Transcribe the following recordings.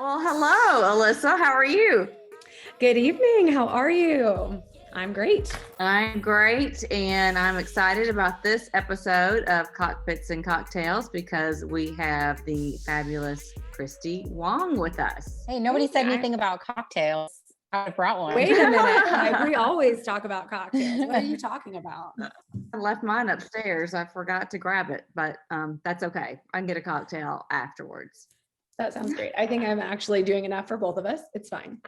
Well, hello, Alyssa. How are you? Good evening. How are you? I'm great. I'm great, and I'm excited about this episode of Cockpits and Cocktails because we have the fabulous Christy Wong with us. Hey, nobody said anything about cocktails. I brought one. Wait a minute. Like, we always talk about cocktails. What are you talking about? I left mine upstairs. I forgot to grab it, but that's okay. I can get a cocktail afterwards. That sounds great. I think I'm actually doing enough for both of us. It's fine.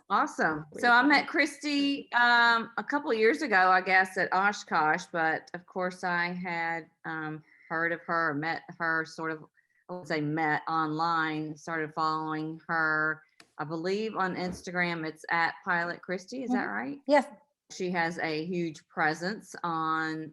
Awesome. So I met Christy a couple of years ago, I guess, at Oshkosh, but of course I had heard of her, met her sort of, I would say met online, started following her, I believe on Instagram, it's at Pilot Christy. Is that right? Yes. She has a huge presence on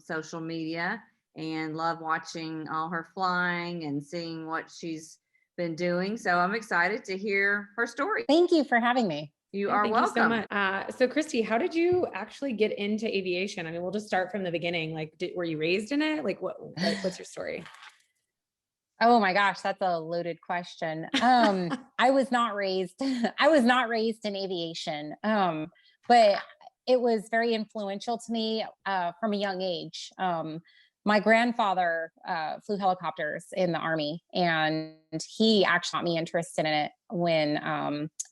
social media and love watching all her flying and seeing what she's been doing. So I'm excited to hear her story. Thank you for having me. You are Thank welcome. you so much. So Christy, how did you actually get into aviation? I mean, we'll just start from the beginning. Like, were you raised in it? Like, what's your story? Oh my gosh, that's a loaded question. I was not raised in aviation. But it was very influential to me from a young age. My grandfather flew helicopters in the Army, and he actually got me interested in it when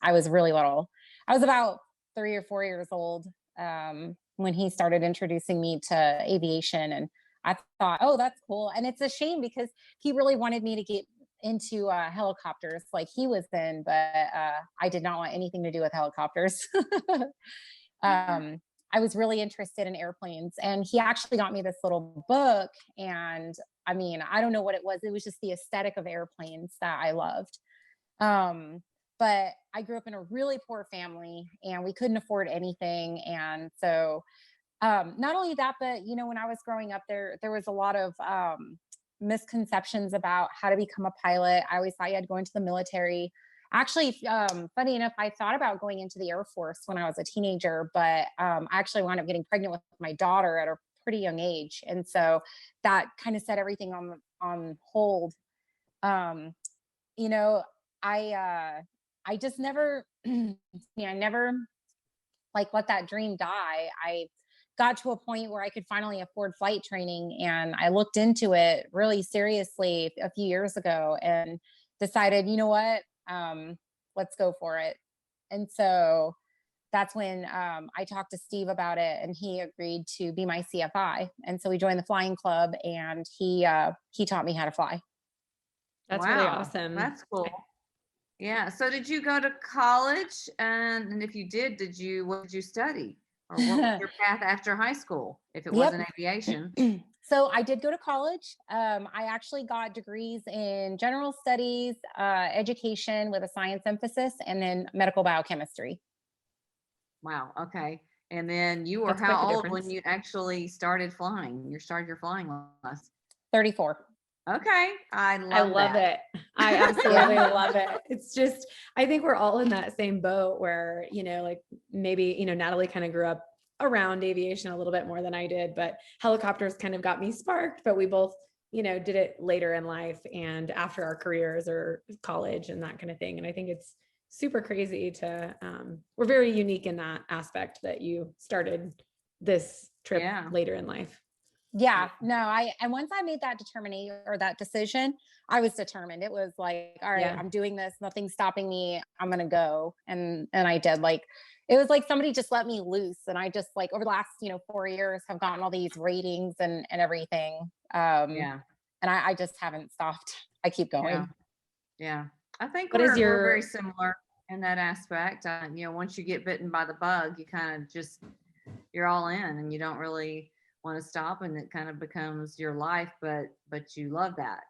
I was really little. I was about 3 or 4 years old when he started introducing me to aviation, and I thought, oh, that's cool. And it's a shame because he really wanted me to get into helicopters like he was in, but I did not want anything to do with helicopters. I was really interested in airplanes, and he actually got me this little book. And I mean, I don't know what it was. It was just the aesthetic of airplanes that I loved. But I grew up in a really poor family and we couldn't afford anything. And so not only that, but when I was growing up there was a lot of misconceptions about how to become a pilot. I always thought you had to go into the military. Actually, funny enough, I thought about going into the Air Force when I was a teenager, but I actually wound up getting pregnant with my daughter at a pretty young age. And so that kind of set everything on hold. I just never, I never like let that dream die. I got to a point where I could finally afford flight training, and I looked into it really seriously a few years ago and decided, you know what? Let's go for it. And so that's when I talked to Steve about it, and he agreed to be my CFI. And so we joined the flying club, and he taught me how to fly. That's really awesome. That's cool. Yeah. So did you go to college? And if you did, what did you study? Or what was your path after high school, if it wasn't aviation? So I did go to college. I actually got degrees in general studies, education with a science emphasis, and then medical biochemistry. Wow. Okay. And then you were how old when you actually started flying? You started your flying class? 34. Okay. I love it. I absolutely love it. It's just, I think we're all in that same boat where, like maybe, Natalie kind of grew up around aviation a little bit more than I did, but helicopters kind of got me sparked, but we both, did it later in life and after our careers or college and that kind of thing. And I think it's super crazy we're very unique in that aspect that you started this trip later in life. Yeah, no, and once I made that determination or that decision, I was determined. It was like, all right, I'm doing this. Nothing's stopping me. I'm going to go. And I did. It was like somebody just let me loose. And I just over the last, 4 years have gotten all these ratings and everything. And I just haven't stopped. I keep going. Yeah. I think we're very similar in that aspect. Once you get bitten by the bug, you kind of you're all in and you don't really want to stop, and it kind of becomes your life, but you love that,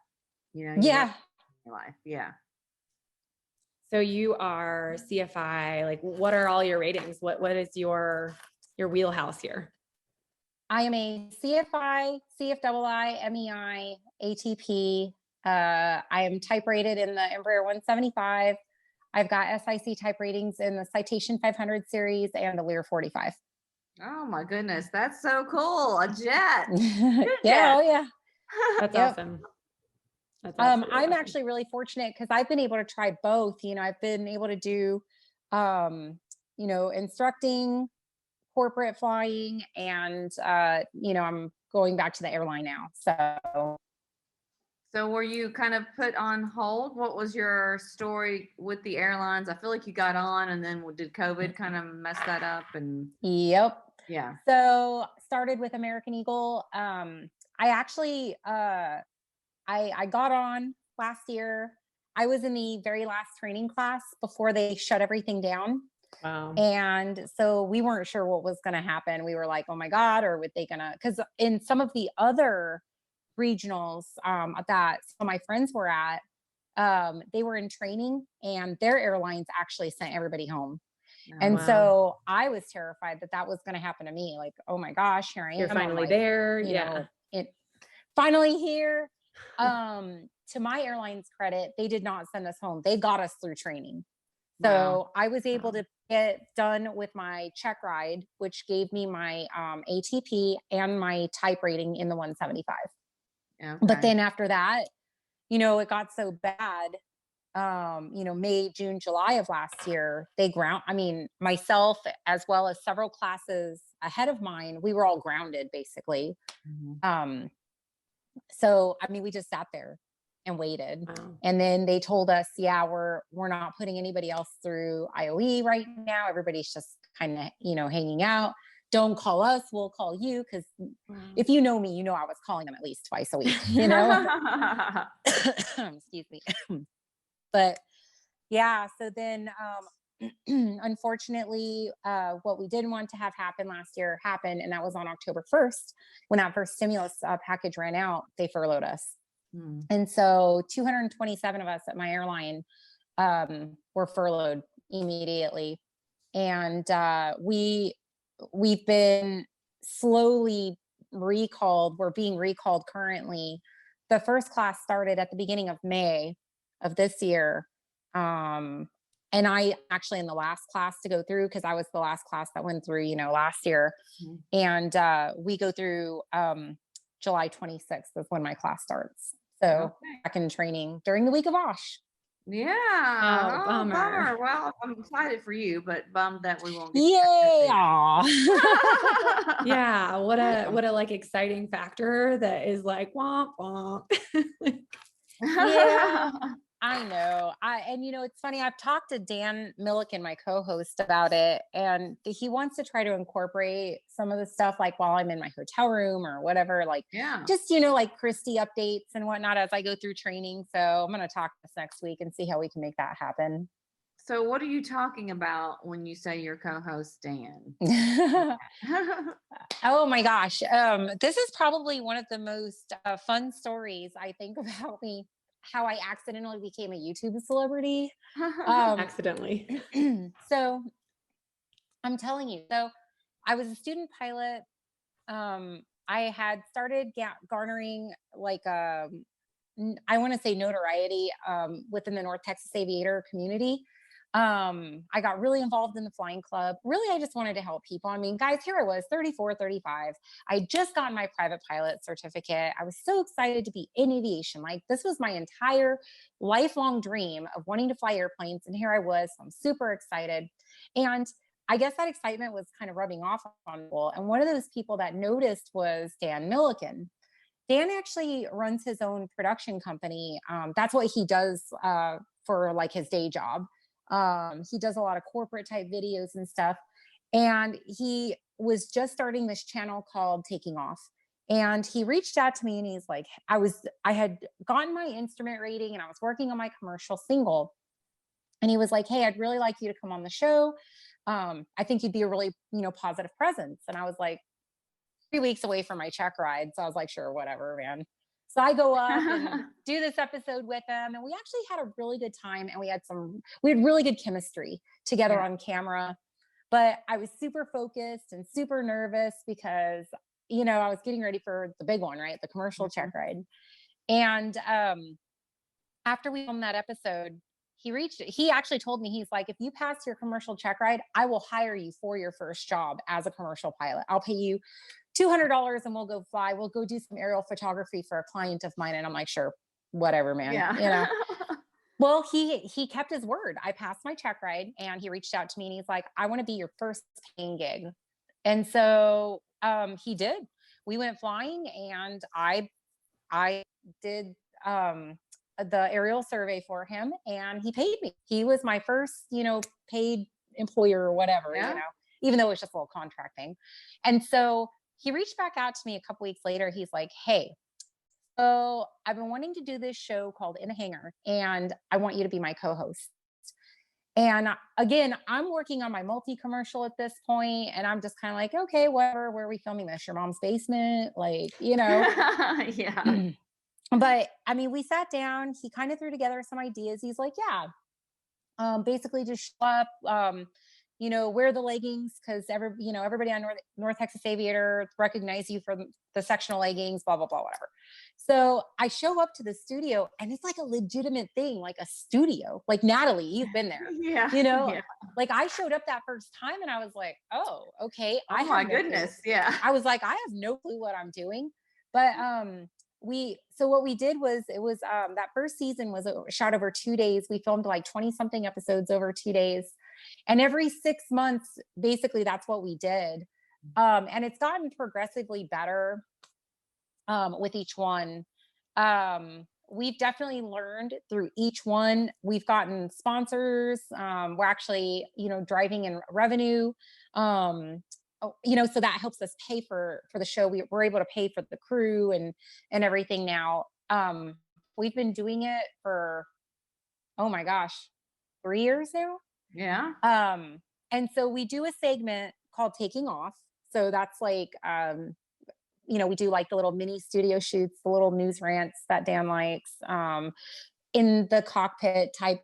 your life. Yeah. So you are CFI, like what are all your ratings? What is your wheelhouse here? I am a CFI, CFII, MEI, ATP. I am type rated in the Embraer 175. I've got SIC type ratings in the Citation 500 series and the Lear 45. Oh my goodness, that's so cool. A jet. Yeah, oh yeah. That's awesome. That's absolutely I'm awesome. actually really fortunate because I've been able to try both. I've been able to do, instructing, corporate flying, and I'm going back to the airline now. So So were you kind of put on hold? What was your story with the airlines? I feel like you got on and then did COVID kind of mess that up? And yep. yeah. So started with American Eagle. I actually I got on last year. I was in the very last training class before they shut everything down. Wow. And so we weren't sure what was going to happen. We were like, oh my God, or were they going to, because in some of the other regionals that some of my friends were at, they were in training and their airlines actually sent everybody home. And wow. so I was terrified that that was going to happen to me. Like, oh my gosh, here I am. You're finally like, there. Yeah. Finally here. To my airline's credit, they did not send us home. They got us through training. So Wow. I was able to get done with my check ride, which gave me my ATP and my type rating in the 175. Okay. But then after that, it got so bad. May, June, July of last year, myself as well as several classes ahead of mine, we were all grounded basically. Mhm. So, we just sat there and waited. Wow. And then they told us, yeah, we're not putting anybody else through IOE right now. Everybody's just kind of, hanging out. Don't call us. We'll call you. Cause if you know me, I was calling them at least twice a week, excuse me. But yeah, so then, unfortunately, what we didn't want to have happen last year happened. And that was on October 1st, when that first stimulus package ran out, they furloughed us. And so 227 of us at my airline were furloughed immediately. And we've been slowly recalled. We're being recalled currently. The first class started at the beginning of May of this year. And I actually in the last class to go through, because I was the last class that went through, last year. And we go through July 26th is when my class starts. So back in training during the week of OSH. Yeah. Oh, bummer. Well, I'm excited for you, but bummed that we won't get Yeah. Yeah. What a like exciting factor that is like womp womp. Yeah. I know. And it's funny. I've talked to Dan Milliken, my co-host, about it, and he wants to try to incorporate some of the stuff, like while I'm in my hotel room or whatever, like just, like Christy updates and whatnot as I go through training. So I'm going to talk this next week and see how we can make that happen. So what are you talking about when you say your co-host Dan? Oh my gosh. This is probably one of the most fun stories I think about me. How I accidentally became a YouTube celebrity. Accidentally. So I'm telling you, so I was a student pilot. I had started garnering like, I want to say notoriety within the North Texas aviator community. I got really involved in the flying club. Really, I just wanted to help people. Guys, here I was 34, 35. I just got my private pilot certificate. I was so excited to be in aviation. Like, this was my entire lifelong dream of wanting to fly airplanes. And here I was. I'm super excited. And I guess that excitement was kind of rubbing off on people. And one of those people that noticed was Dan Milliken. Dan actually runs his own production company. That's what he does for like his day job. He does a lot of corporate type videos and stuff. And he was just starting this channel called Taking Off. And he reached out to me and he's like, I had gotten my instrument rating and I was working on my commercial single. And he was like, hey, I'd really like you to come on the show. I think you'd be a really, positive presence. And I was like, 3 weeks away from my check ride. So I was like, sure, whatever, man. So I go up and do this episode with them. And we actually had a really good time. And we had really good chemistry together on camera. But I was super focused and super nervous because, I was getting ready for the big one, right? The commercial check ride. And after we filmed that episode, he actually told me, he's like, if you pass your commercial check ride, I will hire you for your first job as a commercial pilot. I'll pay you $200 and we'll go fly. We'll go do some aerial photography for a client of mine. And I'm like, sure, whatever, man, Yeah. you know. Well, he kept his word. I passed my check ride and he reached out to me and he's like, I want to be your first paying gig. And so he did. We went flying and I did the aerial survey for him and he paid me. He was my first, paid employer or whatever, Yeah. even though it was just a little contract thing. And so he reached back out to me a couple weeks later. He's like, hey, so I've been wanting to do this show called In a Hangar and I want you to be my co-host. And again, I'm working on my multi-commercial at this point, and I'm just kind of like, okay, whatever, where are we filming this? Your mom's basement? Like, Yeah. But I mean, we sat down, he kind of threw together some ideas. He's like, yeah, basically just show up, wear the leggings because everybody on North Texas Aviator recognize you for the sectional leggings, blah, blah, blah, whatever. So I show up to the studio and it's like a legitimate thing, like a studio, like Natalie, you've been there, Yeah. Yeah. like I showed up that first time and I was like, oh, okay. Oh my goodness. Yeah. I was like, I have no clue what I'm doing. But so what we did was that first season was shot over 2 days. We filmed like 20 something episodes over 2 days. And every 6 months, basically that's what we did. And it's gotten progressively better with each one. We've definitely learned through each one. We've gotten sponsors. We're actually, driving in revenue. So that helps us pay for the show. We're able to pay for the crew and everything now. We've been doing it for, oh my gosh, 3 years now. Yeah. And so we do a segment called Taking Off. So that's like, we do like the little mini studio shoots, the little news rants that Dan likes, in the cockpit type,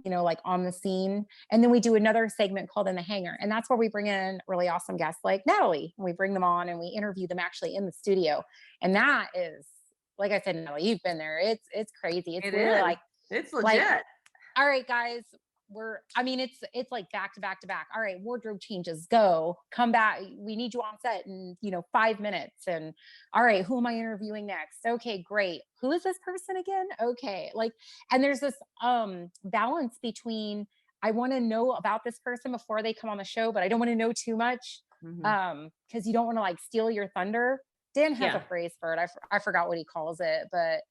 like on the scene. And then we do another segment called In the Hangar. And that's where we bring in really awesome guests like Natalie. We bring them on and we interview them actually in the studio. And that is, like I said, Natalie, you've been there. It's crazy. It's really like, it's legit. Like, all right, guys, it's like back to back to back. All right, wardrobe changes, go, come back. We need you on set in, 5 minutes. And all right, who am I interviewing next? Okay, great. Who is this person again? Okay. And there's this balance between, I want to know about this person before they come on the show, but I don't want to know too much. Cause you don't want to like steal your thunder. Dan has a phrase for it. I forgot what he calls it, but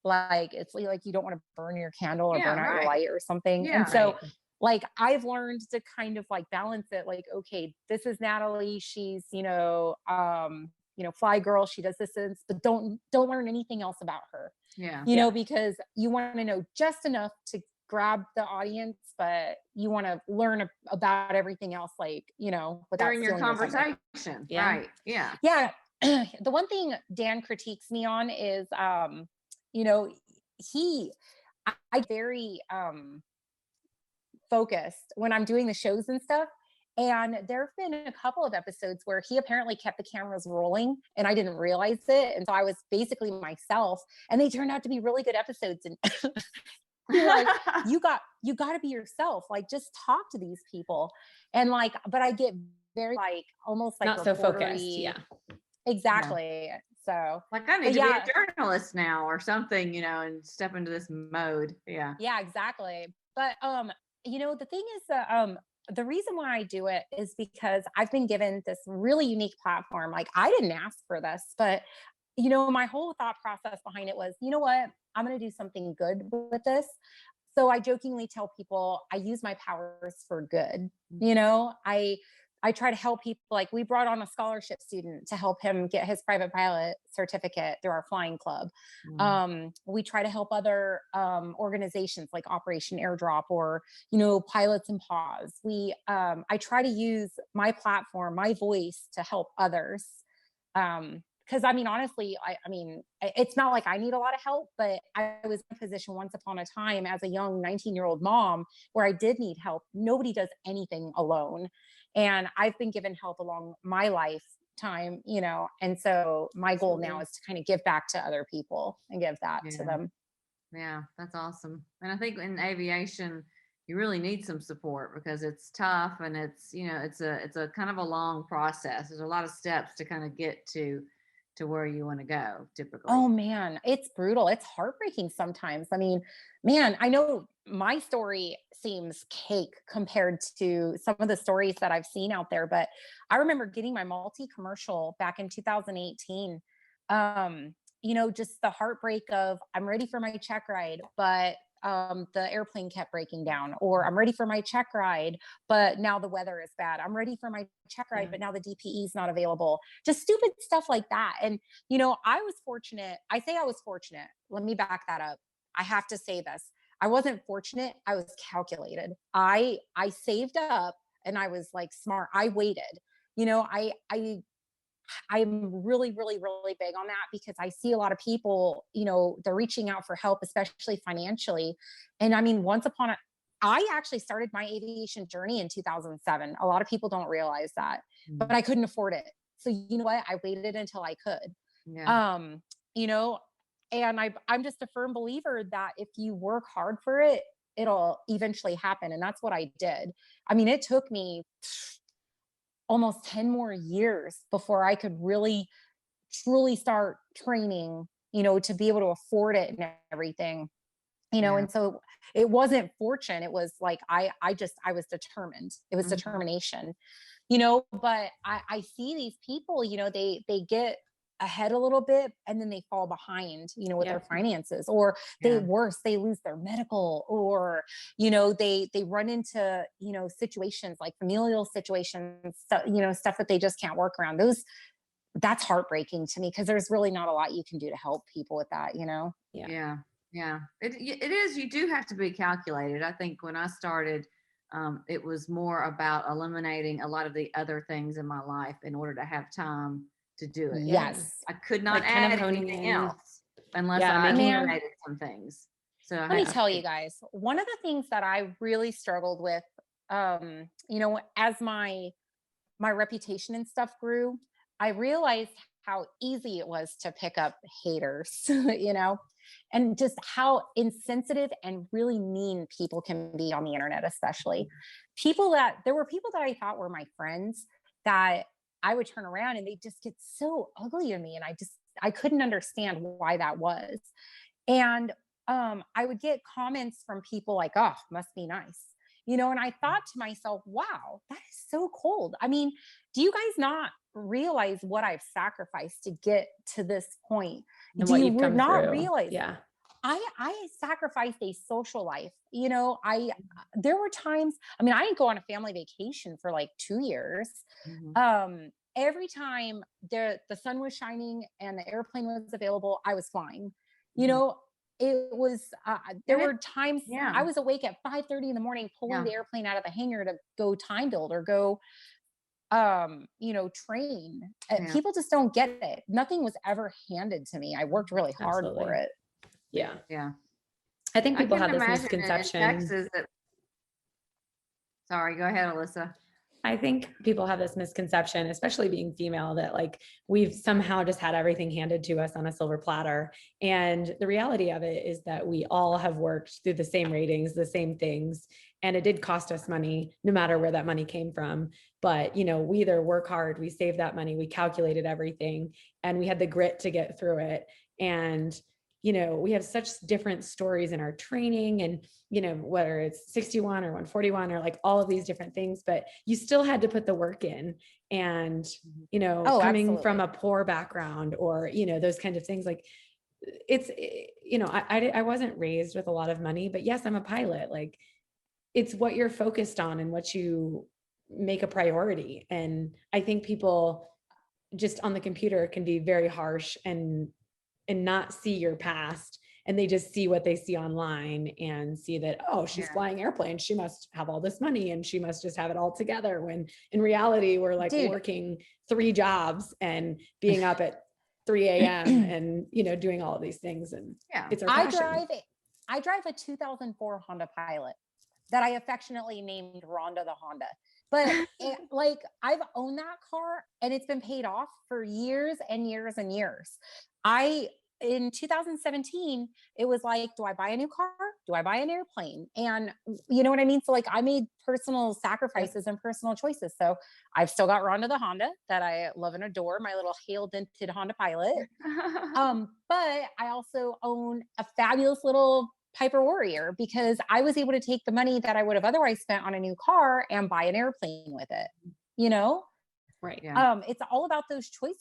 like it's like you don't want to burn your candle or burn out your light or something. And so like I've learned to kind of like balance it, like, okay, this is Natalie, she's flyGIRL, she does this, but don't learn anything else about her. Because you want to know just enough to grab the audience, but you want to learn about everything else, like, without during your conversation. Right. Yeah. The one thing Dan critiques me on is I very focused when I'm doing the shows and stuff. And there have been a couple of episodes where he apparently kept the cameras rolling and I didn't realize it. And so I was basically myself and they turned out to be really good episodes. And you're like, you got to be yourself. Like, just talk to these people. And like, but I get very like, almost like not so focused. Yeah. Exactly. Yeah. So like I need to be a journalist now or something, and step into this mode. Yeah. Yeah, exactly. But, the thing is that, the reason why I do it is because I've been given this really unique platform. Like I didn't ask for this, but my whole thought process behind it was, you know what, I'm going to do something good with this. So I jokingly tell people I use my powers for good. I try to help people. Like we brought on a scholarship student to help him get his private pilot certificate through our flying club. We try to help other organizations like Operation Airdrop or, Pilots in Pause. I try to use my platform, my voice to help others. Because honestly, it's not like I need a lot of help, but I was in a position once upon a time as a young 19-year-old mom where I did need help. Nobody does anything alone. And I've been given help along my lifetime, and so my goal now is to kind of give back to other people and give that to them. Yeah, that's awesome. And I think in aviation, you really need some support because it's tough and it's, it's a kind of a long process. There's a lot of steps to kind of get to, to where you want to go typically. Oh man, it's brutal. It's heartbreaking sometimes. I mean, man, I know my story seems cake compared to some of the stories that I've seen out there, but I remember getting my multi-commercial back in 2018. Just the heartbreak of I'm ready for my check ride, but the airplane kept breaking down, or I'm ready for my check ride, but now the weather is bad. I'm ready for my check ride, but now the DPE is not available. Just stupid stuff like that. And, I was fortunate. I say I was fortunate. Let me back that up. I have to say this. I wasn't fortunate. I was calculated. I saved up and I was like smart. I waited. I'm really, really, really big on that because I see a lot of people, they're reaching out for help, especially financially. And I mean, I actually started my aviation journey in 2007. A lot of people don't realize that, but I couldn't afford it. So you know what? I waited until I could. Yeah. And I'm just a firm believer that if you work hard for it, it'll eventually happen. And that's what I did. I mean, it took me almost 10 more years before I could really truly start training, to be able to afford it and everything, and so it wasn't fortune. It was like, I was determined. It was determination, but I see these people, they get ahead a little bit and then they fall behind, with their finances, or they lose their medical, or, they run into, situations like familial situations, stuff that they just can't work around. That's heartbreaking to me because there's really not a lot you can do to help people with that, Yeah. It is. You do have to be calculated. I think when I started, it was more about eliminating a lot of the other things in my life in order to have time to do it. Yes. I could not add anything else unless I eliminated some things. So let me tell you guys, one of the things that I really struggled with, as my reputation and stuff grew, I realized how easy it was to pick up haters, and just how insensitive and really mean people can be on the internet, especially there were people that I thought were my friends that I would turn around and they just get so ugly to me. And I couldn't understand why that was. And I would get comments from people like, oh, must be nice. And I thought to myself, wow, that is so cold. I mean, do you guys not realize what I've sacrificed to get to this point? Do you not realize? Yeah. I sacrificed a social life. There were times, I mean, I didn't go on a family vacation for like 2 years. Every time the sun was shining and the airplane was available, I was flying. It was, there were times I was awake at 5:30 in the morning, pulling the airplane out of the hangar to go time build or go, train. People just don't get it. Nothing was ever handed to me. I worked really hard for it. Yeah. Yeah. I think people have this misconception. Sorry, go ahead, Alyssa. I think people have this misconception, especially being female, that like we've somehow just had everything handed to us on a silver platter. And the reality of it is that we all have worked through the same ratings, the same things. And it did cost us money, no matter where that money came from. But, we either work hard, we saved that money, we calculated everything, and we had the grit to get through it. And we have such different stories in our training and, whether it's 61 or 141 or like all of these different things, but you still had to put the work in. And, coming from a poor background or, those kinds of things, like it's, I wasn't raised with a lot of money, but yes, I'm a pilot. Like it's what you're focused on and what you make a priority. And I think people just on the computer can be very harsh and not see your past, and they just see what they see online and see that, oh, she's flying airplanes, she must have all this money and she must just have it all together, when in reality we're like working 3 jobs and being up at 3 a.m. and doing all of these things. And it's our passion. I drive a 2004 Honda Pilot that I affectionately named Rhonda the Honda. But I've owned that car and it's been paid off for years and years and years. In 2017, it was like, do I buy a new car do I buy an airplane? And you know what I mean? So like I made personal sacrifices and personal choices. So I've still got Rhonda the Honda that I love and adore, my little hail dented Honda Pilot. But I also own a fabulous little Piper Warrior because I was able to take the money that I would have otherwise spent on a new car and buy an airplane with it, you know? Right. Yeah. It's all about those choices.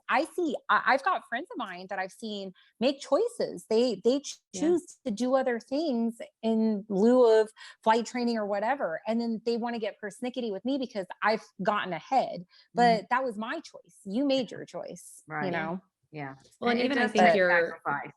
I've got friends of mine that I've seen make choices. They choose to do other things in lieu of flight training or whatever. And then they want to get persnickety with me because I've gotten ahead, but that was my choice. You made your choice, Right. you know? Yeah. Well, and it even I does think take you're, sacrifice.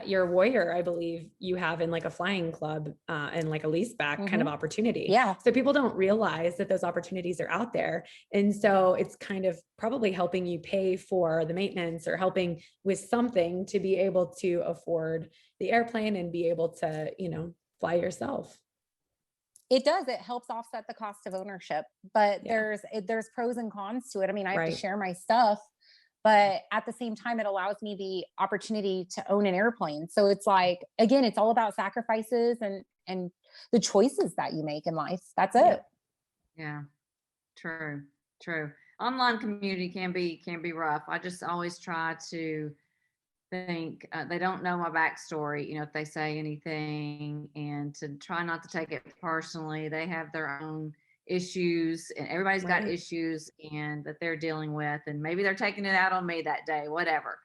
your Warrior, I believe you have in like a flying club and like a lease back kind of opportunity. Yeah. So people don't realize that those opportunities are out there. And so it's kind of probably helping you pay for the maintenance or helping with something to be able to afford the airplane and be able to, you know, fly yourself. It does. It helps offset the cost of ownership, but there's pros and cons to it. I mean, I have to share my stuff, but at the same time, it allows me the opportunity to own an airplane. So it's like, again, it's all about sacrifices and the choices that you make in life. That's it. Yeah. True. Online community can be rough. I just always try to think they don't know my backstory, you know, if they say anything, and to try not to take it personally. They have their own issues, and everybody's got issues and that they're dealing with, and maybe they're taking it out on me that day, whatever.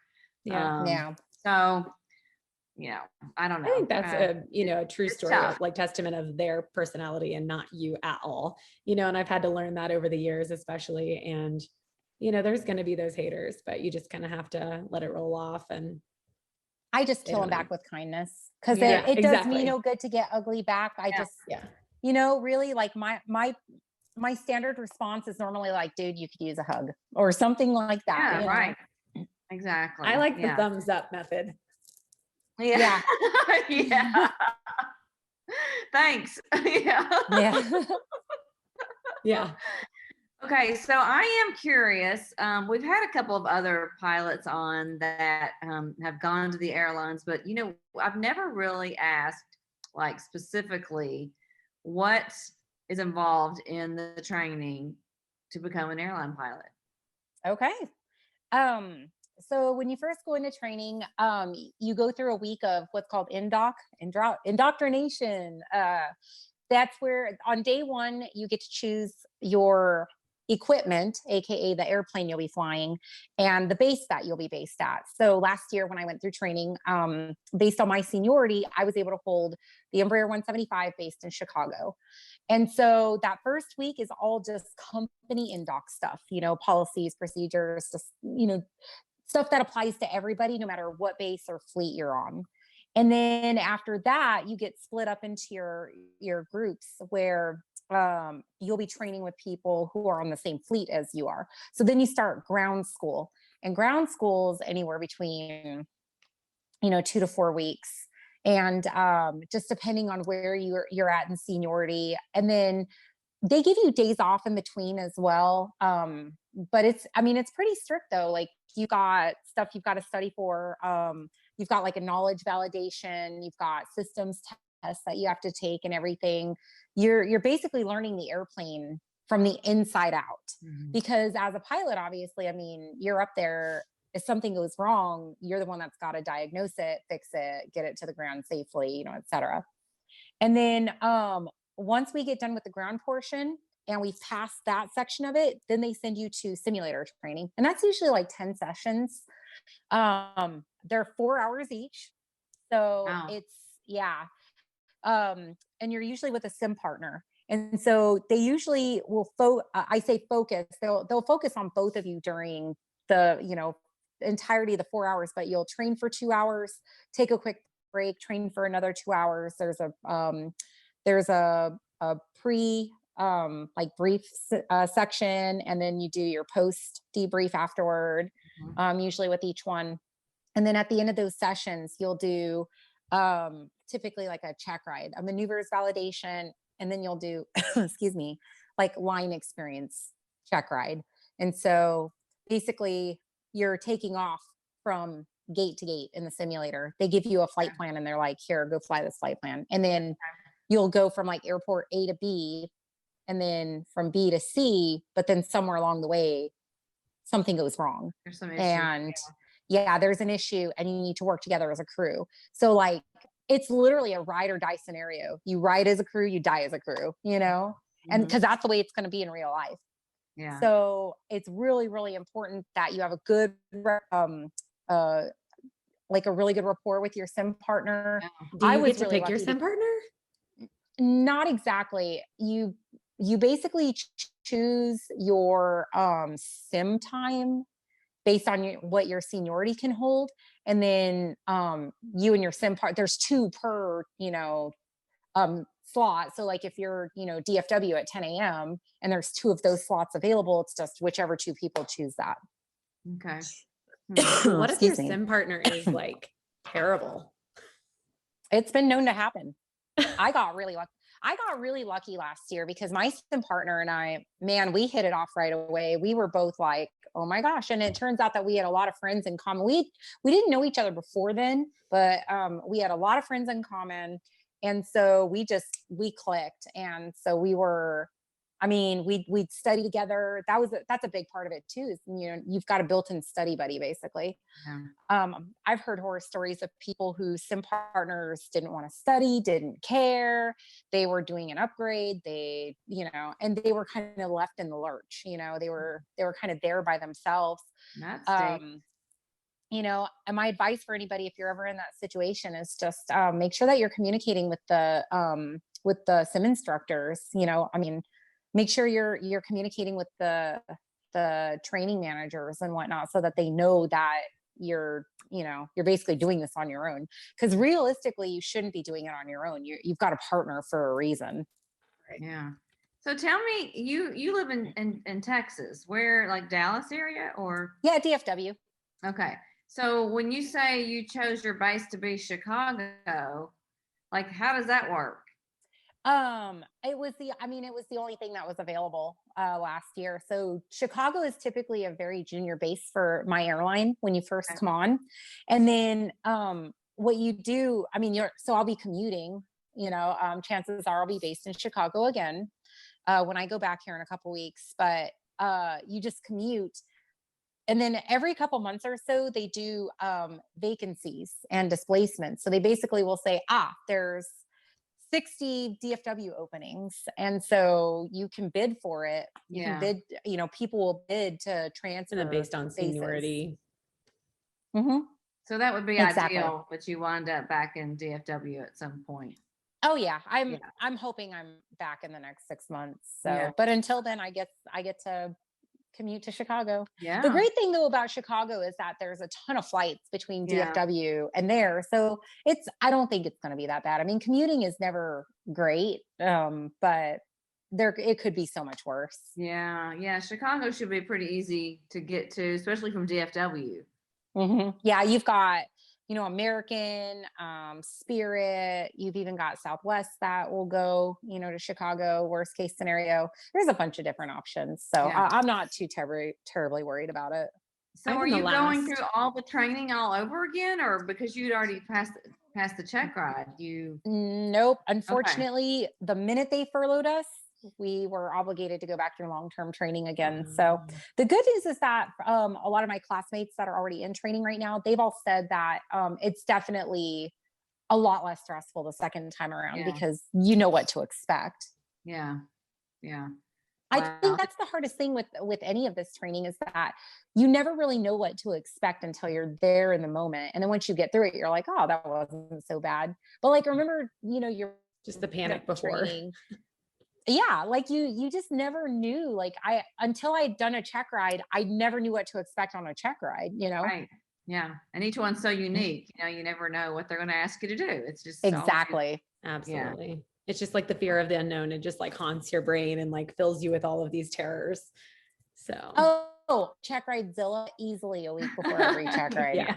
So, you know, I don't know. I think that's a true story, tough. like testament of their personality and not you at all, you know, and I've had to learn that over the years, especially. And, you know, there's going to be those haters, but you just kind of have to let it roll off. And I just kill them back with kindness because it does me no good to get ugly back. I just, you know, really like my standard response is normally like, dude, you could use a hug or something like that. Yeah, right. Exactly. I like the thumbs up method. Yeah. Yeah. Thanks. Yeah. Okay, so I am curious. We've had a couple of other pilots on that have gone to the airlines, but you know, I've never really asked, like, specifically what is involved in the training to become an airline pilot. Okay. So when you first go into training, you go through a week of what's called indoctrination. That's where on day one, you get to choose your equipment, AKA the airplane you'll be flying, and the base that you'll be based at. So last year when I went through training, based on my seniority, I was able to hold the Embraer 175 based in Chicago. And so that first week is all just company indoc stuff, you know, policies, procedures, just, you know, stuff that applies to everybody, no matter what base or fleet you're on. And then after that, you get split up into your groups where you'll be training with people who are on the same fleet as you are. So then you start ground school, and ground school is anywhere between, you know, 2 to 4 weeks. And just depending on where you're at in seniority. And then they give you days off in between as well. But it's pretty strict though. Like you got stuff you've got to study for. You've got like a knowledge validation, you've got systems tests that you have to take and everything. You're basically learning the airplane from the inside out, because as a pilot, obviously, I mean, you're up there. If something goes wrong, you're the one that's got to diagnose it, fix it, get it to the ground safely, you know, et cetera. And then once we get done with the ground portion and we've passed that section of it, then they send you to simulator training. And that's usually like 10 sessions. They're 4 hours each. So it's, and you're usually with a sim partner. And so they usually will, I say focus, they'll focus on both of you during the, you know, entirety of the 4 hours, but you'll train for 2 hours, take a quick break, train for another 2 hours. There's a pre like brief section, and then you do your post debrief afterward, usually with each one. And then at the end of those sessions, you'll do typically like a check ride, a maneuvers validation, and then you'll do, excuse me, like line experience check ride. And so basically you're taking off from gate to gate in the simulator. They give you a flight plan and they're like, here, go fly this flight plan. And then you'll go from like airport A to B and then from B to C, but then somewhere along the way, something goes wrong. There's some issue. And yeah, there's an issue and you need to work together as a crew. So like, it's literally a ride or die scenario. You ride as a crew, you die as a crew, you know, and because that's the way it's going to be in real life. Yeah. So it's really, really important that you have a good, like a really good rapport with your sim partner. Do you get to pick your sim partner? Not exactly. You basically choose your sim time based on what your seniority can hold. And then you and your sim part, there's 2 per, slot. So like if you're, DFW at 10 a.m. and there's 2 of those slots available, it's just whichever 2 people choose that. Okay. What if your sim partner is like terrible? It's been known to happen. I got really lucky last year because my sim partner and I, man, we hit it off right away. We were both like, oh my gosh. And it turns out that we had a lot of friends in common. We didn't know each other before then, but we had a lot of friends in common. And so we clicked. And so we'd study together. That's a big part of it too, is, you've got a built-in study buddy, basically. Yeah. I've heard horror stories of people whose sim partners didn't want to study, didn't care. They were doing an upgrade. And they were kind of left in the lurch. They were kind of there by themselves. That's And my advice for anybody, if you're ever in that situation, is just make sure that you're communicating with the sim instructors. Make sure you're communicating with the training managers and whatnot, so that they know that you're basically doing this on your own. Because realistically, you shouldn't be doing it on your own. You've got a partner for a reason. Right. Yeah. So tell me, you live in Texas, where, like Dallas area, or? Yeah, DFW. Okay. So when you say you chose your base to be Chicago, like, how does that work? It was the only thing that was available last year. So Chicago is typically a very junior base for my airline when you first come on. And then what you do, so I'll be commuting, chances are I'll be based in Chicago again when I go back here in a couple weeks, but you just commute. And then every couple months or so, they do vacancies and displacements. So they basically will say, there's 60 DFW openings. And so you can bid for it. You can bid, people will bid to transfer. And then based on seniority. Mm-hmm. So that would be ideal, but you wind up back in DFW at some point. Oh yeah. I'm hoping I'm back in the next 6 months. So, but until then, I get to commute to Chicago. Yeah. The great thing though about Chicago is that there's a ton of flights between DFW and there. So I don't think it's going to be that bad. Commuting is never great. But it could be so much worse. Yeah. Yeah. Chicago should be pretty easy to get to, especially from DFW. Mm-hmm. Yeah. You've got, American, Spirit, you've even got Southwest that will go, to Chicago, worst case scenario. There's a bunch of different options. So I'm not too terribly worried about it. So are you going through all the training all over again, or because you'd already passed the check ride? Nope. Unfortunately, the minute they furloughed us, we were obligated to go back through long-term training again. So the good news is that a lot of my classmates that are already in training right now, they've all said that it's definitely a lot less stressful the second time around because you know what to expect. Yeah. Yeah. I think that's the hardest thing with any of this training, is that you never really know what to expect until you're there in the moment. And then once you get through it, you're like, oh, that wasn't so bad. But like, remember, you're just the panic before. Yeah. Like you just never knew, like until I'd done a check ride, I never knew what to expect on a check ride, Right. Yeah. And each one's so unique, you never know what they're going to ask you to do. It's just exactly. Absolutely. Yeah. It's just like the fear of the unknown. It just like haunts your brain and like fills you with all of these terrors. So. Oh, check ride Zilla easily a week before every check ride. Yeah,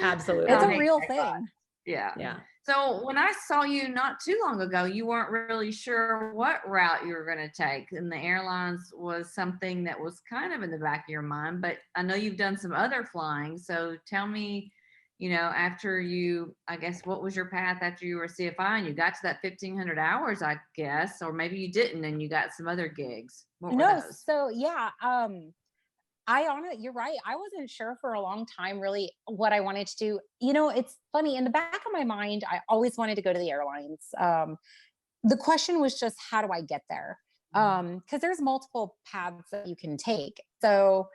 absolutely. It's a real thing. Yeah. Yeah. So when I saw you not too long ago, you weren't really sure what route you were going to take. And the airlines was something that was kind of in the back of your mind, but I know you've done some other flying. So tell me after you, I guess, what was your path after you were a CFI and you got to that 1,500 hours, I guess, or maybe you didn't and you got some other gigs. What were No, those? so yeah, you're right. I wasn't sure for a long time really what I wanted to do. It's funny, in the back of my mind, I always wanted to go to the airlines. The question was just, how do I get there? Because there's multiple paths that you can take. So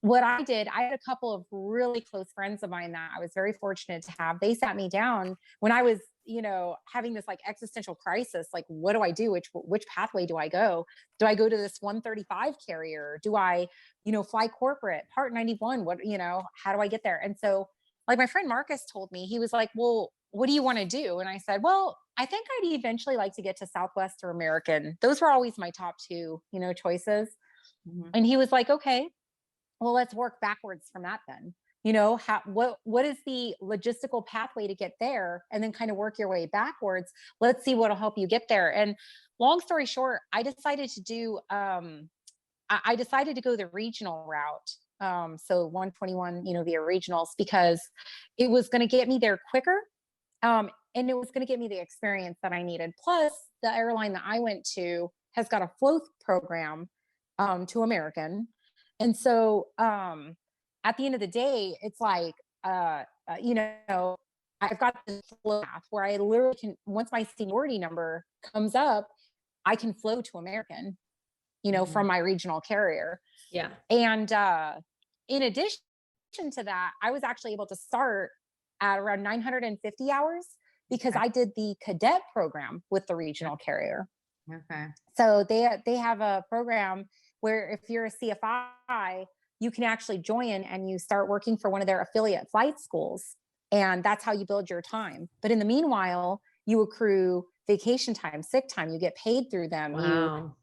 what I did, I had a couple of really close friends of mine that I was very fortunate to have. They sat me down when I was, having this like existential crisis. Like, what do I do? Which pathway do I go? Do I go to this 135 carrier? Do I, fly corporate, Part 91? How do I get there? And so, like, my friend Marcus told me, he was like, well, what do you want to do? And I said, well, I think I'd eventually like to get to Southwest or American. Those were always my top two, choices. Mhm. And he was like, okay, well, let's work backwards from that then. What is the logistical pathway to get there, and then kind of work your way backwards. Let's see what'll help you get there. And long story short, I decided to do I decided to go the regional route. So 121, via regionals, because it was going to get me there quicker. And it was going to give me the experience that I needed. Plus, the airline that I went to has got a float program to American. And so at the end of the day, it's like, I've got this flow path where I literally can, once my seniority number comes up, I can flow to American, from my regional carrier. Yeah. And in addition to that, I was actually able to start at around 950 hours because I did the cadet program with the regional carrier. Okay. So they have a program where if you're a CFI, you can actually join and you start working for one of their affiliate flight schools. And that's how you build your time. But in the meanwhile, you accrue vacation time, sick time, you get paid through them. Wow.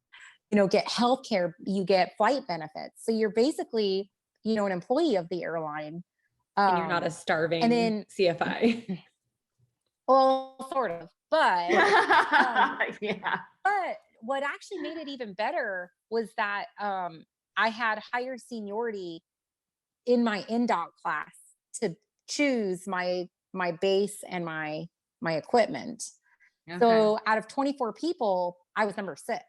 You get healthcare, you get flight benefits. So you're basically, an employee of the airline. And you're not a starving CFI. Well, sort of, but yeah. But what actually made it even better was that I had higher seniority in my NDOT class to choose my base and my equipment. Okay. So out of 24 people, I was number 6.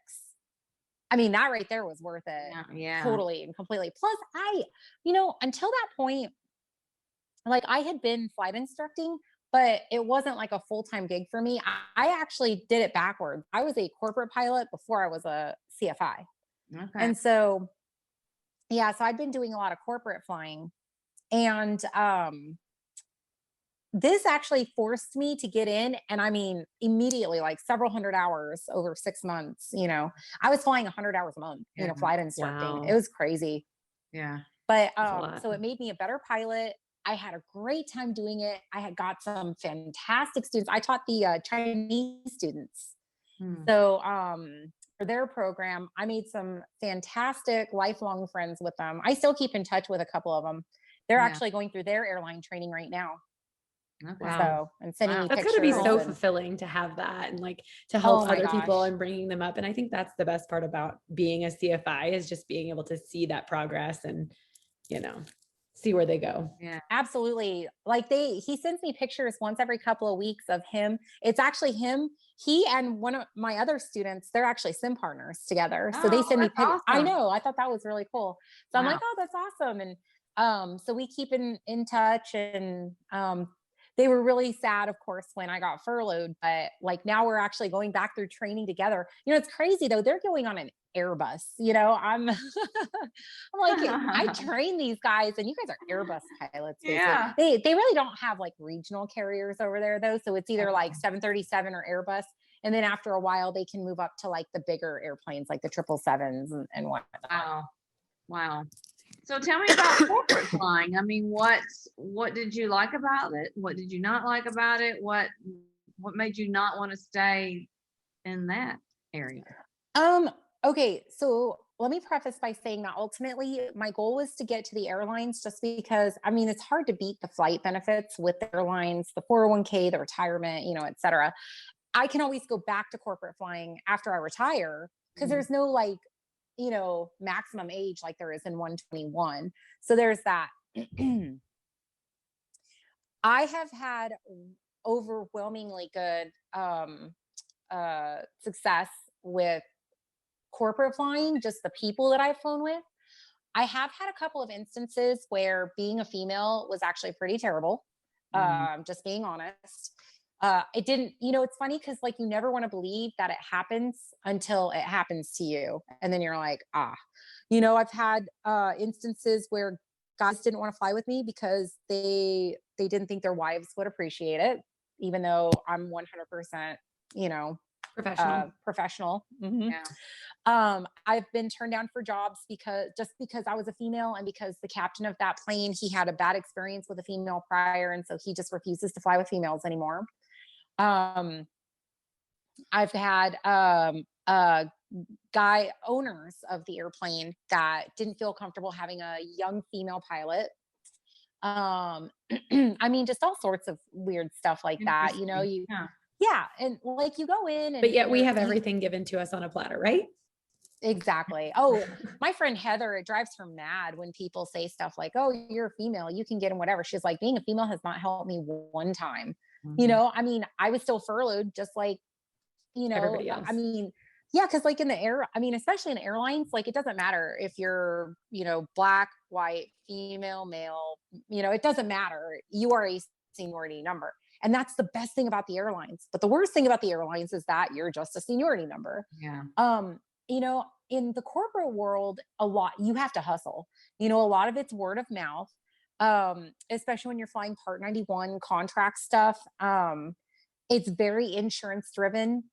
I mean, that right there was worth it. Yeah. Totally and completely. Plus, until that point, like, I had been flight instructing, but it wasn't like a full-time gig for me. I actually did it backwards. I was a corporate pilot before I was a CFI. Okay. And so, so I'd been doing a lot of corporate flying. And this actually forced me to get in. And I mean, immediately, like several hundred hours over 6 months, I was flying 100 hours a month, flight instructing. Wow. It was crazy. Yeah. But so it made me a better pilot. I had a great time doing it. I had got some fantastic students. I taught the Chinese students. So for their program, I made some fantastic lifelong friends with them. I still keep in touch with a couple of them. They're actually going through their airline training right now. Okay. So, and sending me That's pictures. got to be so and, fulfilling to have that and like to help other people gosh. and bringing them up. And I think that's the best part about being a CFI is just being able to see that progress and, see where they go. Yeah, absolutely. Like he sends me pictures once every couple of weeks of him. It's actually him. He and one of my other students, they're actually sim partners together. So they send me pictures. Awesome. I know. I thought that was really cool. So I'm like, oh, that's awesome. And so we keep in touch, and they were really sad, of course, when I got furloughed, but like now we're actually going back through training together. It's crazy though. They're going on an Airbus, I'm like, I train these guys and you guys are Airbus pilots. Basically. Yeah. They really don't have like regional carriers over there though. So it's either like 737 or Airbus. And then after a while they can move up to like the bigger airplanes, like the 777s and whatnot. Wow. So tell me about corporate flying. I mean, what did you like about it? What did you not like about it? What made you not want to stay in that area? Okay, so let me preface by saying that ultimately my goal was to get to the airlines just because, I mean, it's hard to beat the flight benefits with the airlines, the 401k, the retirement, et cetera. I can always go back to corporate flying after I retire because there's no like, maximum age like there is in 121. So there's that. I have had overwhelmingly good success with corporate flying, just the people that I've flown with. I have had a couple of instances where being a female was actually pretty terrible. Just being honest. It didn't, it's funny because like you never want to believe that it happens until it happens to you. And then you're like, I've had instances where guys didn't want to fly with me because they didn't think their wives would appreciate it, even though I'm 100%, professional. Mm-hmm. Yeah. I've been turned down for jobs because I was a female, and because the captain of that plane, he had a bad experience with a female prior. And so he just refuses to fly with females anymore. I've had, guy owners of the airplane that didn't feel comfortable having a young female pilot. I mean, just all sorts of weird stuff like that, yeah. And like you go in and, but yet we have everything given to us on a platter, right? Exactly. Oh, my friend Heather, it drives her mad when people say stuff like, oh, you're a female, you can get in whatever. She's like, being a female has not helped me one time. Mm-hmm. I mean, I was still furloughed just like, everybody else. I mean, yeah, because like especially in airlines, like it doesn't matter if you're, black, white, female, male, it doesn't matter. You are a seniority number. And that's the best thing about the airlines. But the worst thing about the airlines is that you're just a seniority number. Yeah. In the corporate world, you have to hustle. A lot of it's word of mouth, especially when you're flying Part 91 contract stuff. It's very insurance driven.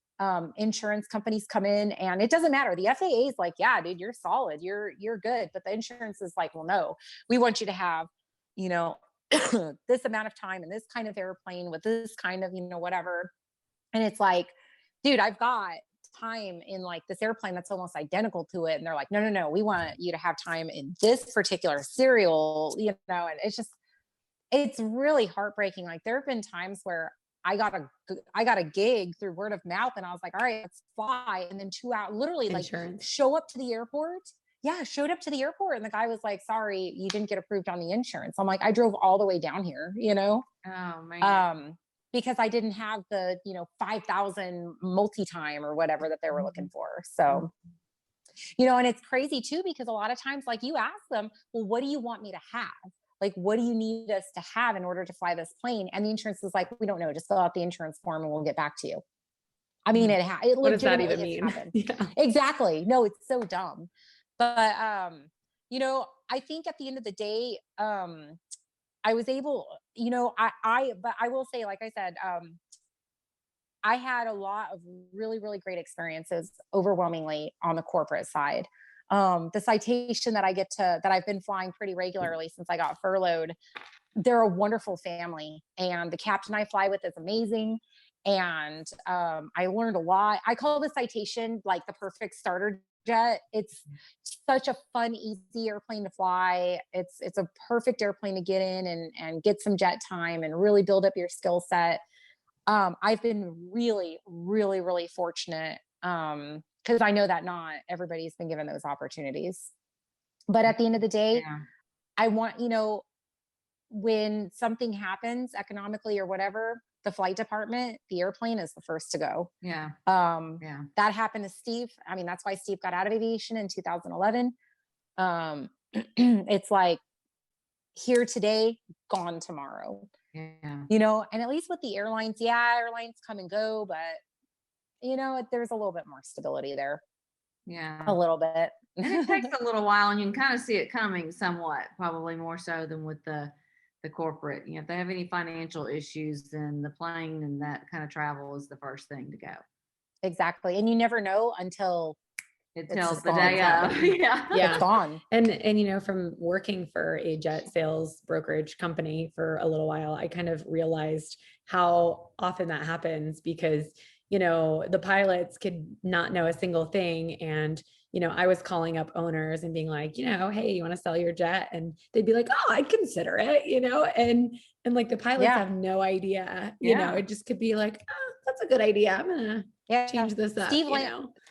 Insurance companies come in, and it doesn't matter. The FAA is like, yeah, dude, you're solid. You're good. But the insurance is like, well, no, we want you to have, this amount of time in this kind of airplane with this kind of, whatever. And it's like, dude, I've got time in like this airplane that's almost identical to it. And they're like, no, we want you to have time in this particular serial, and it's really heartbreaking. Like there have been times where I got a gig through word of mouth, and I was like, all right, let's fly. And then 2 hours, literally insurance. Like showed up to the airport. And the guy was like, sorry, you didn't get approved on the insurance. I'm like, I drove all the way down here, Oh man. Because I didn't have the, 5,000 multi-time or whatever that they were looking for. So, and it's crazy too, because a lot of times, like you ask them, well, what do you want me to have? Like, what do you need us to have in order to fly this plane? And the insurance is like, we don't know. Just fill out the insurance form and we'll get back to you. I mean, it what does that even legitimately mean? happened. Yeah. Exactly. No, it's so dumb. But, I think at the end of the day, I was able, but I will say, like I said, I had a lot of really, really great experiences overwhelmingly on the corporate side. The citation that I've been flying pretty regularly since I got furloughed, they're a wonderful family, and the captain I fly with is amazing. And I learned a lot. I call the citation like the perfect starter jet. It's such a fun, easy airplane to fly. It's a perfect airplane to get in and get some jet time and really build up your skill set. I've been really, really, really fortunate because I know that not everybody's been given those opportunities. But at the end of the day, I want, when something happens economically or whatever, the flight department, the airplane is the first to go. Yeah. That happened to Steve. I mean, that's why Steve got out of aviation in 2011. It's like here today, gone tomorrow. Yeah. And at least with the airlines, airlines come and go, but there's a little bit more stability there. Yeah. A little bit. And it takes a little while, and you can kind of see it coming somewhat, probably more so than with the corporate. If they have any financial issues, then the plane and that kind of travel is the first thing to go. Exactly. And you never know until it tells the day of. Yeah. It's gone. And from working for a jet sales brokerage company for a little while, I kind of realized how often that happens because the pilots could not know a single thing. And, I was calling up owners and being like, hey, you want to sell your jet? And they'd be like, oh, I'd consider it, and like the pilots have no idea, it just could be like, oh, that's a good idea. I'm going to change this up.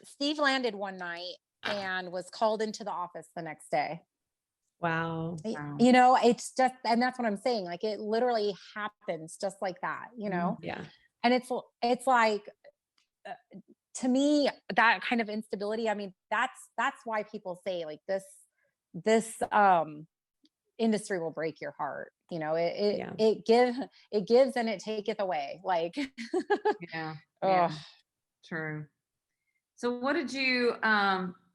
Steve landed one night and was called into the office the next day. Wow. Wow. You know, it's just, and that's what I'm saying. Like it literally happens just like that, you know? Yeah. And it's like, uh, to me, that kind of instability, I mean, that's why people say like this industry will break your heart. You know, Yeah. it gives and it taketh away. Like, Yeah. oh, Yeah. True. So what did you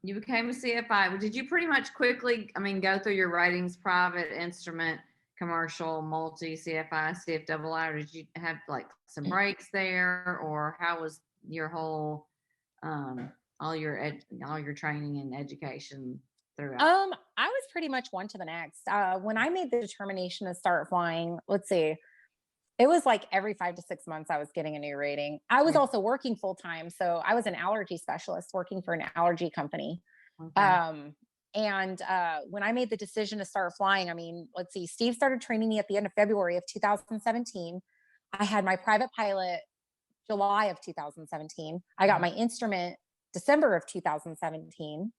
became a CFI. Did you pretty much quickly, I mean, go through your ratings, private, instrument, commercial, multi, CFI, CFII, or did you have like some breaks there, or how was your whole, all your training and education throughout? I was pretty much one to the next. When I made the determination to start flying, let's see, it was like every 5 to 6 months I was getting a new rating. I was Yeah. also working full time, so I was an allergy specialist working for an allergy company. Okay. And when I made the decision to start flying, I mean, let's see, Steve started training me at the end of February of 2017. I had my private pilot July of 2017. I got my instrument December of 2017.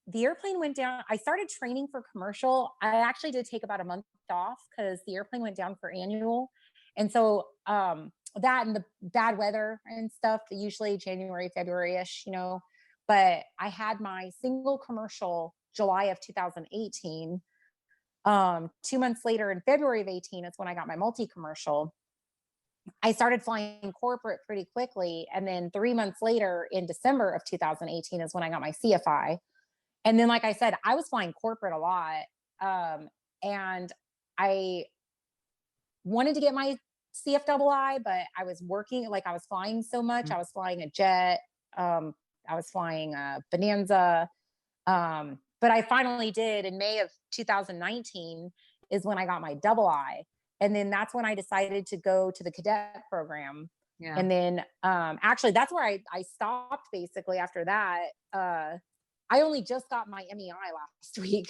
The airplane went down. I started training for commercial. I actually did take about a month off because the airplane went down for annual. And so that and the bad weather and stuff, usually January, February-ish, you know. But I had my single commercial July of 2018. 2 months later in February of 18 is when I got my multi-commercial. I started flying corporate pretty quickly. And then 3 months later in December of 2018 is when I got my CFI. And then, like I said, I was flying corporate a lot. And I wanted to get my CFII, but I was working, like I was flying so much. I was flying a jet. I was flying a Bonanza. But I finally did in May of 2019 is when I got my II. And then that's when I decided to go to the cadet program. Yeah. And then actually that's where I stopped basically after that. I only just got my MEI last week.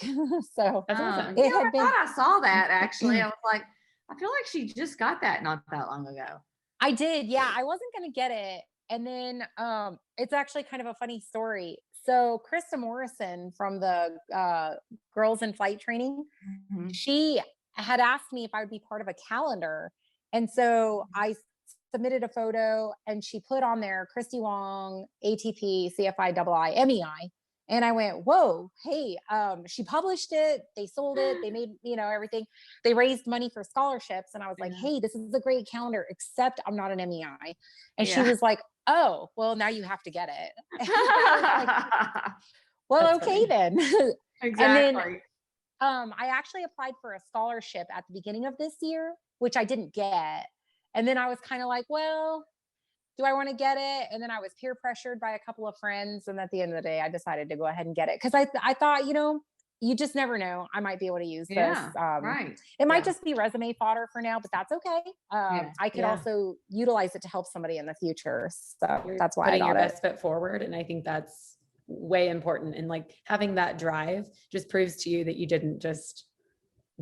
So That's awesome. it had I been, thought I saw that actually. I was like, I feel like she just got that not that long ago. I did. Yeah. I wasn't going to get it. And then it's actually kind of a funny story. So Krista Morrison from the Girls in Flight Training, she had asked me if I would be part of a calendar. And so I submitted a photo and she put on there Christy Wong, ATP, CFI, MEI. And I went, whoa, hey, she published it. They sold it. They made, you know, everything. They raised money for scholarships. And I was like, hey, this is a great calendar, except I'm not an MEI. And she was like, oh, well, now you have to get it. Like, well, That's okay, funny. then. Exactly. And then I actually applied for a scholarship at the beginning of this year, which I didn't get. And then I was kind of like, well, do I want to get it? And then I was peer pressured by a couple of friends. And at the end of the day, I decided to go ahead and get it. Cause I thought, you know, you just never know. I might be able to use this. Right. It might just be resume fodder for now, but that's okay. I could also utilize it to help somebody in the future. So that's why I got your it. best foot forward. And I think that's way important. And like having that drive just proves to you that you didn't just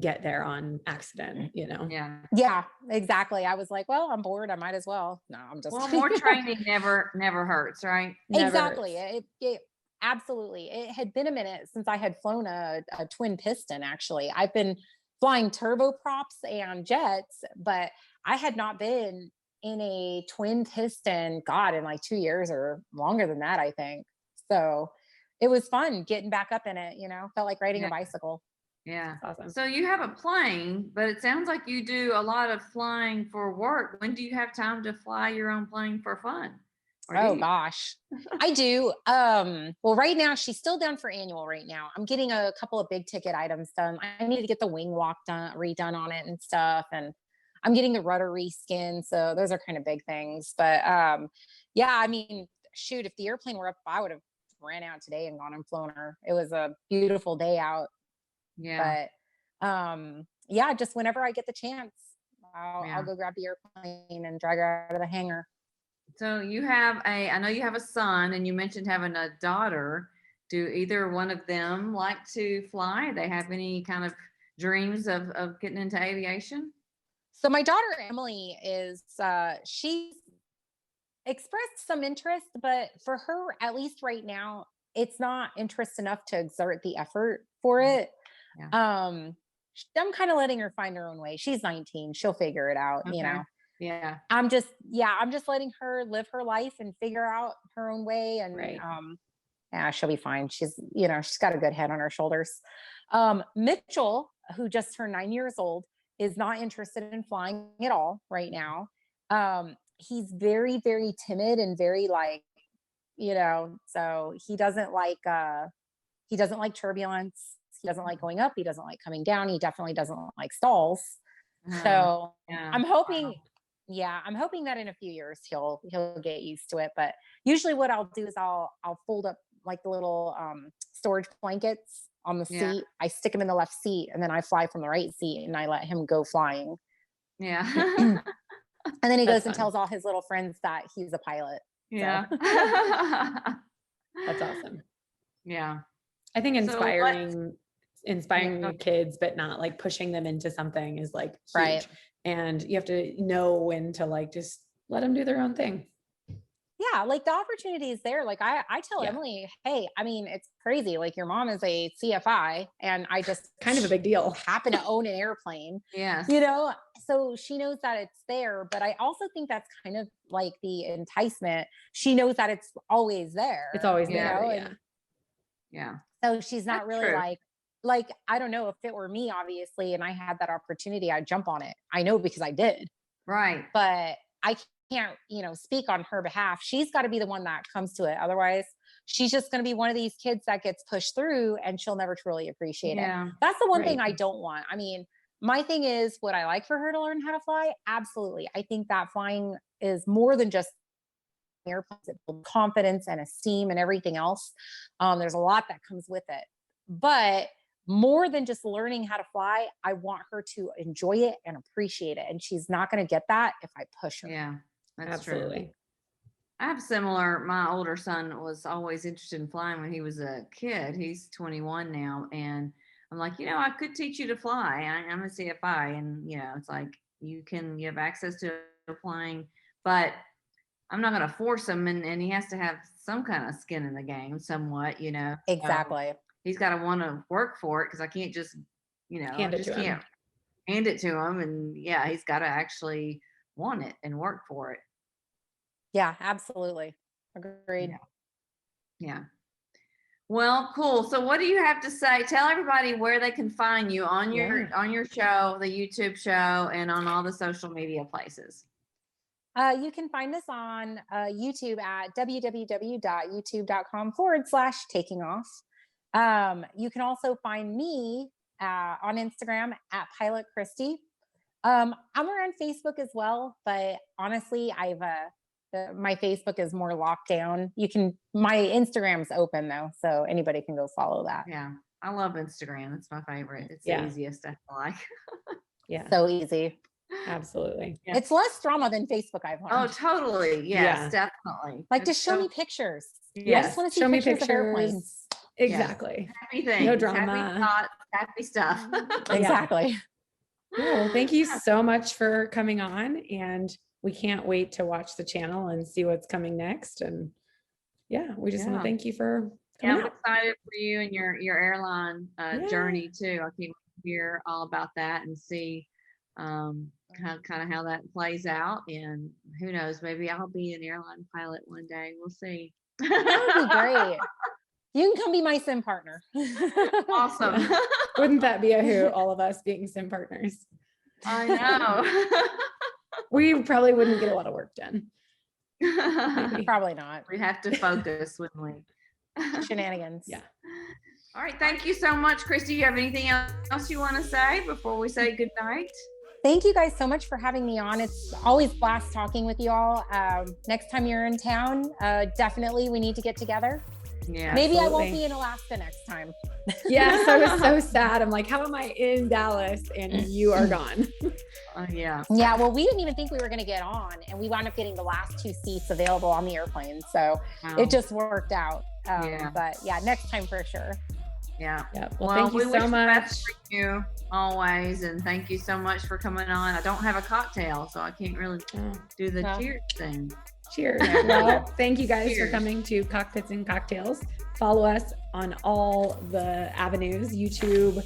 get there on accident, you know? Yeah, exactly. I was like, well, I'm bored. I might as well. No, I'm just more training never hurts, right? Exactly. It absolutely. It had been a minute since I had flown a twin piston. Actually, I've been flying turboprops and jets, but I had not been in a twin piston, God, in like 2 years or longer than that, I think. So it was fun getting back up in it, you know, felt like riding a bicycle. Yeah. That's awesome. So you have a plane, but it sounds like you do a lot of flying for work. When do you have time to fly your own plane for fun? Oh gosh, I do. Well, right now she's still down for annual right now. I'm getting a couple of big ticket items done. I need to get the wing walk redone on it and stuff. And I'm getting the rudder reskin. So those are kind of big things, but yeah, I mean, shoot, if the airplane were up, I would have ran out today and gone and flown her. It was a beautiful day out. Yeah. But yeah, just whenever I get the chance, I'll go grab the airplane and drag her out of the hangar. So I know you have a son and you mentioned having a daughter. Do either one of them like to fly? They have any kind of dreams of getting into aviation? So my daughter, Emily, is, she's expressed some interest, but for her, at least right now, it's not interest enough to exert the effort for it. Yeah. I'm kind of letting her find her own way. She's 19. She'll figure it out, you know? Yeah. I'm just letting her live her life and figure out her own way. And, yeah, she'll be fine. She's got a good head on her shoulders. Mitchell, who just turned 9 years old, is not interested in flying at all right now. He's very, very timid and very like, so he doesn't like turbulence. He doesn't like going up. He doesn't like coming down. He definitely doesn't like stalls. So I'm hoping, I'm hoping that in a few years he'll get used to it. But usually what I'll do is I'll fold up like the little storage blankets on the seat. I stick him in the left seat, and then I fly from the right seat, and I let him go flying. Yeah. And then he goes and tells all his little friends that he's a pilot. Yeah. So. That's awesome. Yeah. I think inspiring new kids, but not like pushing them into something is like huge. Right. And you have to know when to like just let them do their own thing. Yeah, like the opportunity is there. Like I tell Emily, hey, I mean, it's crazy. Like your mom is a CFI, and I just kind of a big deal. Happen to own an airplane. Yes. So she knows that it's there. But I also think that's kind of like the enticement. She knows that it's always there. It's always there. Yeah. So she's not That's really true. like, I don't know, if it were me, obviously, and I had that opportunity, I'd jump on it. I know because I did. Right. But I can't, speak on her behalf. She's got to be the one that comes to it. Otherwise, she's just going to be one of these kids that gets pushed through and she'll never truly appreciate it. That's the one thing I don't want. I mean, my thing is, would I like for her to learn how to fly? Absolutely. I think that flying is more than just airplanes. It builds confidence and esteem and everything else. There's a lot that comes with it. But more than just learning how to fly, I want her to enjoy it and appreciate it. And she's not going to get that if I push her. Yeah, that's absolutely true. I have similar. My older son was always interested in flying when he was a kid. He's 21 now. And I'm like, I could teach you to fly. I'm a CFI. And, it's like you have access to flying, but I'm not going to force him. And he has to have some kind of skin in the game somewhat, Exactly. He's got to want to work for it, because I can't just, hand it to him. And he's got to actually want it and work for it. Yeah, absolutely. Agreed. Yeah. Well, cool. So what do you have to say? Tell everybody where they can find you on your show, the YouTube show, and on all the social media places. You can find us on YouTube at www.youtube.com/takingoff. You can also find me on Instagram at Pilot Christy. I'm around Facebook as well, but honestly, my Facebook is more locked down. My Instagram's open though, so anybody can go follow that. Yeah, I love Instagram. It's my favorite. It's the easiest, I feel like. Yeah, so easy. Absolutely. Yeah. It's less drama than Facebook, I've learned. Oh, totally. Yes, definitely. Like, just show me pictures. Yes. I just want to see show pictures me of airplanes. Exactly. Yes. Happy things. No drama. Happy thoughts, happy stuff. Exactly. Well, thank you so much for coming on, and we can't wait to watch the channel and see what's coming next. And we just want to thank you for coming I'm excited for you and your airline journey too. I can't wait to hear all about that and see kind of how that plays out. And who knows, maybe I'll be an airline pilot one day. We'll see. That would be great. You can come be my sim partner. Awesome. Yeah. Wouldn't that be a hoot, all of us being sim partners? I know. We probably wouldn't get a lot of work done. Probably not. We'd have to focus, wouldn't we? Shenanigans. Yeah. All right. Thank you so much, Christy. You have anything else you want to say before we say good night? Thank you guys so much for having me on. It's always a blast talking with you all. Next time you're in town, definitely we need to get together. Yeah. Maybe absolutely. I won't be in Alaska next time. Yes, I was so sad. I'm like, how am I in Dallas and you are gone? Yeah. Yeah. Well, we didn't even think we were going to get on, and we wound up getting the last 2 seats available on the airplane. So it just worked out. But next time for sure. Yeah. Well, thank you so much. For you always, and thank you so much for coming on. I don't have a cocktail, so I can't really do the cheers thing. Cheers. Well, thank you guys for Cheers. coming to Cockpits and Cocktails. Follow us on all the avenues, YouTube,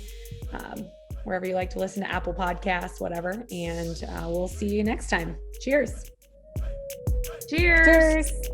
wherever you like to listen to, Apple Podcasts, whatever. And we'll see you next time. Cheers. Cheers. Cheers.